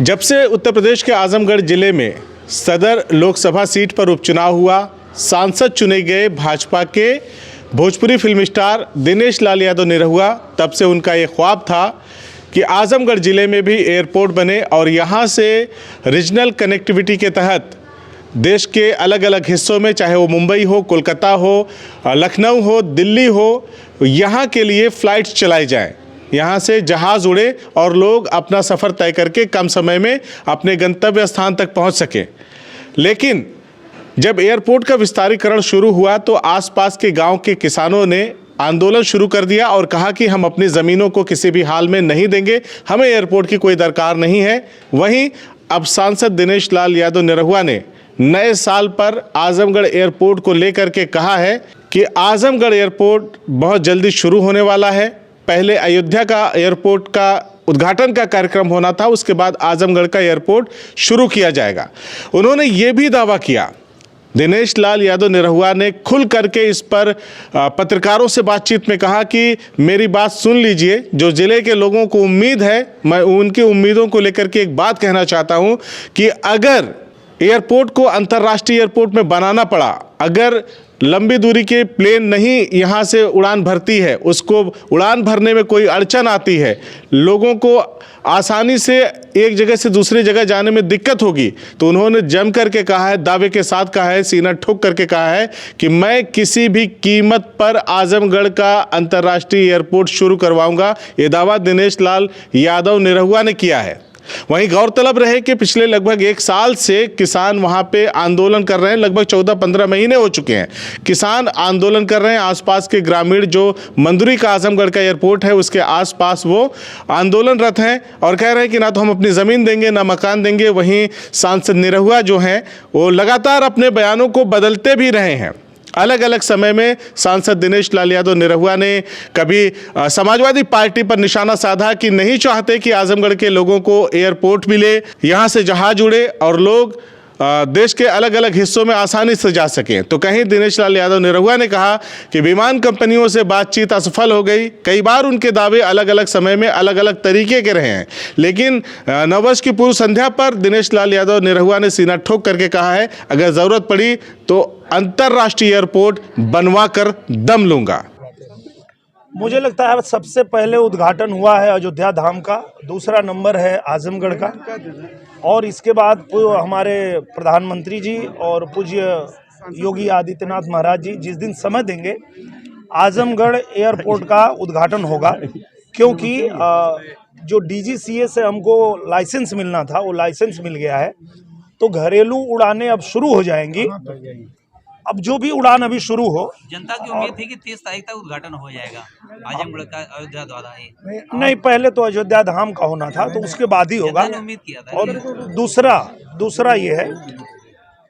जब से उत्तर प्रदेश के आजमगढ़ जिले में सदर लोकसभा सीट पर उपचुनाव हुआ, सांसद चुने गए भाजपा के भोजपुरी फिल्म स्टार दिनेश लाल यादव निरहुआ, तब से उनका ये ख्वाब था कि आजमगढ़ ज़िले में भी एयरपोर्ट बने और यहाँ से रीजनल कनेक्टिविटी के तहत देश के अलग अलग हिस्सों में, चाहे वो मुंबई हो, कोलकाता हो, लखनऊ हो, दिल्ली हो, यहाँ के लिए फ़्लाइट्स चलाई जाएं। यहाँ से जहाज़ उड़े और लोग अपना सफ़र तय करके कम समय में अपने गंतव्य स्थान तक पहुँच सकें। लेकिन जब एयरपोर्ट का विस्तारीकरण शुरू हुआ तो आसपास के गांव के किसानों ने आंदोलन शुरू कर दिया और कहा कि हम अपनी ज़मीनों को किसी भी हाल में नहीं देंगे, हमें एयरपोर्ट की कोई दरकार नहीं है। वहीं अब सांसद दिनेश लाल यादव निरहुआ ने नए साल पर आजमगढ़ एयरपोर्ट को लेकर के कहा है कि आजमगढ़ एयरपोर्ट बहुत जल्दी शुरू होने वाला है। पहले अयोध्या का एयरपोर्ट का उद्घाटन का कार्यक्रम होना था, उसके बाद आजमगढ़ का एयरपोर्ट शुरू किया जाएगा। उन्होंने ये भी दावा किया, दिनेश लाल यादव निरहुआ ने खुल करके इस पर पत्रकारों से बातचीत में कहा कि मेरी बात सुन लीजिए, जो ज़िले के लोगों को उम्मीद है, मैं उनकी उम्मीदों को लेकर के एक बात कहना चाहता हूं कि अगर एयरपोर्ट को अंतर्राष्ट्रीय एयरपोर्ट में बनाना पड़ा, अगर लंबी दूरी के प्लेन नहीं यहाँ से उड़ान भरती है, उसको उड़ान भरने में कोई अड़चन आती है, लोगों को आसानी से एक जगह से दूसरी जगह जाने में दिक्कत होगी, तो उन्होंने जम करके कहा है, दावे के साथ कहा है, सीना ठोक करके कहा है कि मैं किसी भी कीमत पर आजमगढ़ का अंतर्राष्ट्रीय एयरपोर्ट शुरू करवाऊंगा। ये दावा दिनेश लाल यादव निरहुआ ने किया है। वहीं गौरतलब रहे कि पिछले लगभग 1 साल से किसान वहां पे आंदोलन कर रहे हैं, लगभग 14-15 महीने हो चुके हैं। किसान आंदोलन कर रहे हैं, आसपास के ग्रामीण जो मंदुरी का आजमगढ़ का एयरपोर्ट है उसके आसपास वो आंदोलनरत हैं और कह रहे हैं कि ना तो हम अपनी ज़मीन देंगे, ना मकान देंगे। वहीं सांसद निरहुआ जो हैं वो लगातार अपने बयानों को बदलते भी रहे हैं। अलग अलग समय में सांसद दिनेश लाल यादव निरहुआ ने कभी समाजवादी पार्टी पर निशाना साधा कि नहीं चाहते कि आजमगढ़ के लोगों को एयरपोर्ट मिले, यहाँ से जहाज उड़े और लोग देश के अलग अलग हिस्सों में आसानी से जा सकें। तो कहीं दिनेश लाल यादव निरहुआ ने कहा कि विमान कंपनियों से बातचीत असफल हो गई। कई बार उनके दावे अलग अलग समय में अलग अलग तरीके के रहे हैं, लेकिन नववर्ष की पूर्व संध्या पर दिनेश लाल यादव निरहुआ ने सीना ठोक करके कहा है, अगर ज़रूरत पड़ी तो अंतर्राष्ट्रीय एयरपोर्ट बनवा कर दम लूंगा। मुझे लगता है सबसे पहले उद्घाटन हुआ है अयोध्या धाम का, दूसरा नंबर है आजमगढ़ का, और इसके बाद हमारे प्रधानमंत्री जी और पूज्य योगी आदित्यनाथ महाराज जी जिस दिन समय देंगे आजमगढ़ एयरपोर्ट का उद्घाटन होगा। क्योंकि जो डीजीसीए से हमको लाइसेंस मिलना था वो लाइसेंस मिल गया है, तो घरेलू उड़ानें अब शुरू हो जाएंगी। अब जो भी उड़ान अभी शुरू हो, जनता की उम्मीद थी कि 30 तारीख तक उद्घाटन हो जाएगा आजमगढ़ का अयोध्या द्वारा। नहीं, पहले तो अयोध्या धाम का होना था, तो उसके बाद ही होगा। उम्मीद किया था। और दूसरा ये है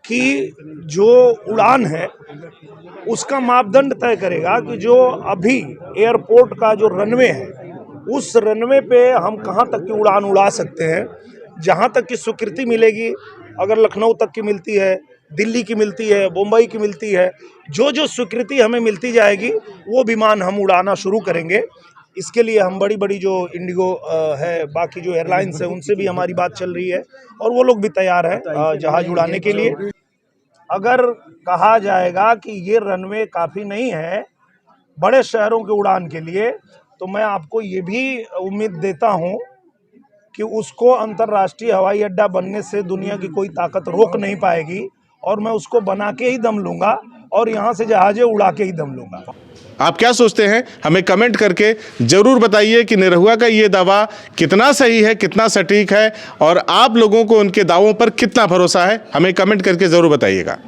कि जो उड़ान है उसका मापदंड तय करेगा कि जो अभी एयरपोर्ट का जो रनवे है उस रनवे पे हम कहाँ तक की उड़ान उड़ा सकते हैं। जहाँ तक की स्वीकृति मिलेगी, अगर लखनऊ तक की मिलती है, दिल्ली की मिलती है, मुंबई की मिलती है, जो स्वीकृति हमें मिलती जाएगी वो विमान हम उड़ाना शुरू करेंगे। इसके लिए हम बड़ी जो इंडिगो है, बाकी जो एयरलाइंस है, उनसे भी हमारी बात चल रही है और वो लोग भी तैयार हैं जहाज उड़ाने के लिए। अगर कहा जाएगा कि ये रनवे काफ़ी नहीं है बड़े शहरों के उड़ान के लिए, तो मैं आपको ये भी उम्मीद देता हूँ कि उसको अंतर्राष्ट्रीय हवाई अड्डा बनने से दुनिया की कोई ताकत रोक नहीं पाएगी, और मैं उसको बना के ही दम लूँगा और यहाँ से जहाज़ें उड़ा के ही दम लूँगा। आप क्या सोचते हैं, हमें कमेंट करके ज़रूर बताइए कि निरहुआ का ये दावा कितना सही है, कितना सटीक है, और आप लोगों को उनके दावों पर कितना भरोसा है। हमें कमेंट करके ज़रूर बताइएगा।